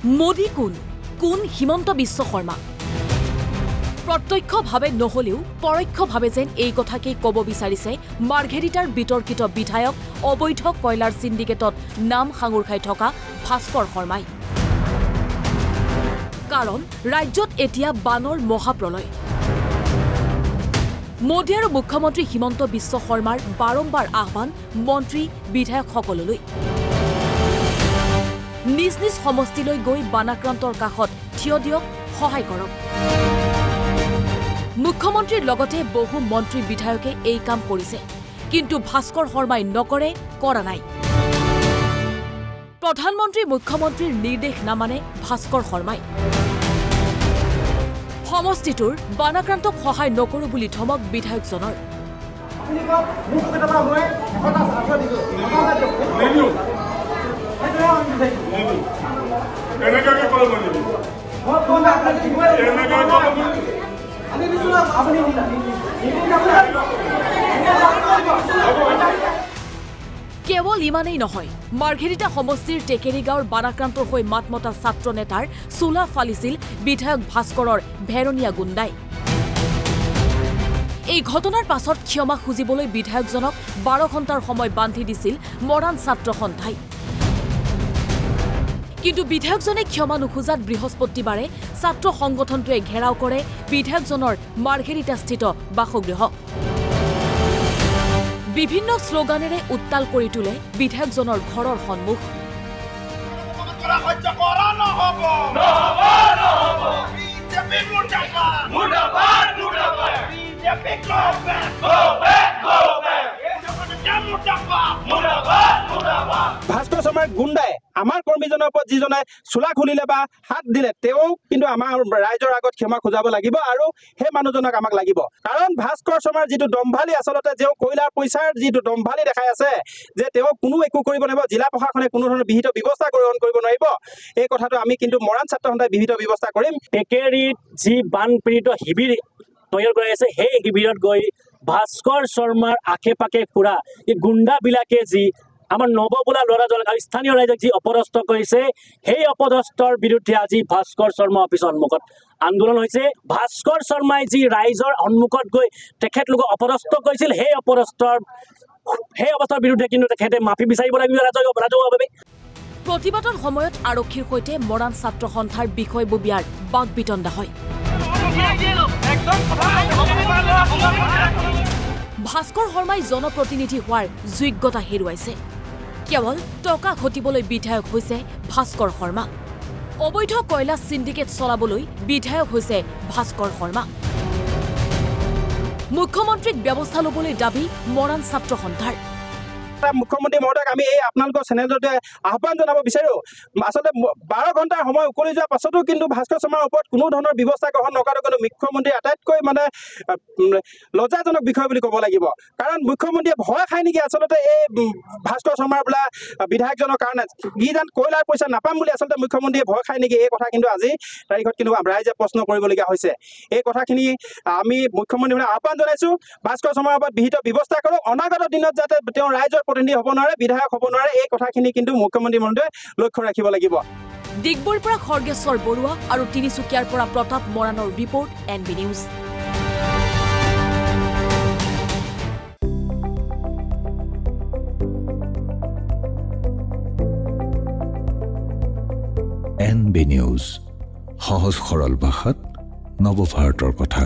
মোদী কোন হিমন্ত বিশ্ব শৰ্মা প্ৰত্যক্ষভাৱে নহলেও পৰোক্ষভাৱে যেন এই কথাকেই ক'ব বিচাৰিছে মাৰ্ঘেৰিটাৰ বিতৰ্কিত বিধায়ক অবৈধ কয়লাৰ সিন্ডিকেটত নাম সাঙুৰ খাই থকা ভাস্কৰ শৰ্মাই কাৰণ ৰাজ্যত এতিয়া বানৰ মহাপ্ৰলয় মোদী আৰু মুখ্যমন্ত্ৰী হিমন্ত বিশ্ব শৰ্মাৰ বাৰম্বাৰ আহ্বান মন্ত্ৰী বিধায়কসকললৈ নিজ নিজ সমষ্টিলৈ গৈ বানাক্ৰান্তৰ কাষত থিয় দিয়ক সহায় কৰক মুখ্যমন্ত্ৰীৰ লগতে বহু মন্ত্ৰী বিধায়কে এই কাম কৰিছে কিন্তু ভাস্কৰ শৰ্মাই নকৰে কৰা নাই প্ৰধানমন্ত্ৰী মুখ্যমন্ত্ৰীৰ নিৰ্দেশ নামানে ভাস্কৰ শৰ্মাই সমষ্টিটোৰ বানাক্ৰান্তক সহায় নকৰো বুলি ধমক বিধায়কজনৰ কেৱল ইমানেই নহয় মাৰ্ঘেৰিটা সমষ্টিৰ টেকেৰিগাঁৱৰ বানাক্ৰান্তৰ হৈ মাত মতা ছাত্ৰ নেতাৰ চোলা ফালিছিল বিধায়ক ভাস্কৰৰ ভেৰনীয়া গুণ্ডাই এই ঘটনাৰ পাছত ক্ষমা খুজিবলৈ বিধায়কজনক 12 ঘণ্টাৰ সময় বান্ধি দিছিল মৰাণ ছাত্ৰ সন্থাই কিন্তু বিধায়কজনে ক্ষমা নুখুজাত বৃহস্পতিবাৰে ছাত্ৰ সংগঠনটোৱে ঘেৰাও কৰে বিধায়কজনৰ মাৰ্ঘেৰিটাস্থিত বাসগৃহ বিভিন্ন শ্লোগানেৰে উত্তাল কৰি তোলে বিধায়কজনৰ ঘৰৰ সন্মুখ ভাস্কৰ শৰ্মাৰ গুণ্ডাই আমাৰ কৰ্মীজনৰ ওপৰত যিজনে চোলা খুলিলে বা হাত দিলে তেওঁ কিন্তু আমাৰ ৰাইজৰ আগত ক্ষমা খুজাব লাগিব আৰু সেই মানুহজনক আমাক লাগিব কাৰণ ভাস্কৰ শৰ্মাৰ যিটো দম্ভালি আচলতে যে কয়লাৰ পইচাৰ যিটো দম্ভালি দেখাই আছে যে তেওঁ কোনো একো কৰিব নোৱাৰিব জিলা প্ৰশাসনে কোনো ধৰণৰ বিহিত ব্যৱস্থা গ্ৰহণ কৰিব নোৱাৰিব এই কথাটো আমি কিন্তু মৰাণ ছাত্ৰ সন্থাই বিহিত ব্যৱস্থা কৰিম টেকেৰিত যি বানপীড়িত শিবিৰ তৈয়াৰ কৰি আছে সেই শিবিৰত গৈ ভাস্কৰ শৰ্মাৰ আশে পাশে ফুৰা এই গুণ্ডাবিলাকে যি আমাৰ নৱবোলা ল'ৰাজনক আৰু স্থানীয় ৰাইজক যি অপদস্থ কৰিছে সেই অপদস্থৰ বিৰুদ্ধে আজি ভাস্কৰ শৰ্মা অফিচৰ সন্মুখত আন্দোলন হৈছে ভাস্কৰ শৰ্মাই যি ৰাইজৰ সন্মুখত গৈ তেখেতলোকক অপদস্থ কৰিছিল সেই অৱস্থাৰ বিৰুদ্ধে কিন্তু তেখেতে মাফি বিচাৰিব লাগিব ৰাজহুৱাভাৱে প্ৰতিবাদৰ সময়ত আৰক্ষীৰ সৈতে মৰাণ ছাত্ৰ সন্থাৰ বিষয়ববীয়াৰ বাক বিতণ্ডা হয় ভাস্কৰ শৰ্মাই জনপ্ৰতিনিধি হোৱাৰ যোগ্যতা হেৰুৱাইছে কেৱল টকা ঘটিবলৈ বিধায়ক হৈছে ভাস্কৰ শৰ্মা অবৈধ কয়লা সিন্ডিকেট চলাবলৈ বিধায়ক হৈছে ভাস্কৰ শৰ্মা মুখ্যমন্ত্ৰীক ব্যৱস্থা ল'বলৈ দাবী মৰাণ ছাত্ৰ সন্থাৰ মুখ্যমন্ত্ৰী মহোদয়ক আমি এই আপোনালোকৰ চেনেলতে আহ্বান জনাব বিচাৰো আচলতে 12 ঘণ্টাৰ সময় উকলি যোৱাৰ পাছতো কিন্তু ভাস্কৰ শৰ্মাৰ ওপৰত কোনো ধৰণৰ ব্যৱস্থা গ্ৰহণ নকৰাটো কিন্তু মুখ্যমন্ত্ৰীৰ আটাইতকৈ মানে লজ্জাজনক বিষয় বুলি ক'ব লাগিব কাৰণ মুখ্যমন্ত্ৰীয়ে ভয় খায় নেকি আচলতে এই ভাস্কৰ শৰ্মাৰ বোলা বিধায়কজনৰ কাৰণে যিজন কয়লাৰ পইচা নাপাম বুলি আচলতে মুখ্যমন্ত্ৰীয়ে ভয় খায় নেকি এই কথা কিন্তু আজি তাৰিখত কিন্তু ৰাইজে প্ৰশ্ন কৰিবলগীয়া হৈছে এই কথাখিনি আমি মুখ্যমন্ত্ৰীলৈ আহ্বান জনাইছো ভাস্কৰ শৰ্মাৰ ওপৰত বিহিত ব্যৱস্থা কৰক অনাগত দিনত যাতে তেওঁ ৰাইজৰ প্ৰতিনিধি হ'ব নোৱাৰে বিধায়ক হ'ব নোৱাৰে এই কথাখিনি কিন্তু মুখ্যমন্ত্ৰী মহোদয়ে লক্ষ্য ৰাখিব লাগিব ডিগবৈৰ পৰা খৰ্গেশ্বৰ বৰুৱা আৰু তিনিচুকীয়াৰ পৰা প্ৰতাপ মৰাণৰ report NB news NB news সহজ সৰল ভাষাত নৱভাৰতৰ কথা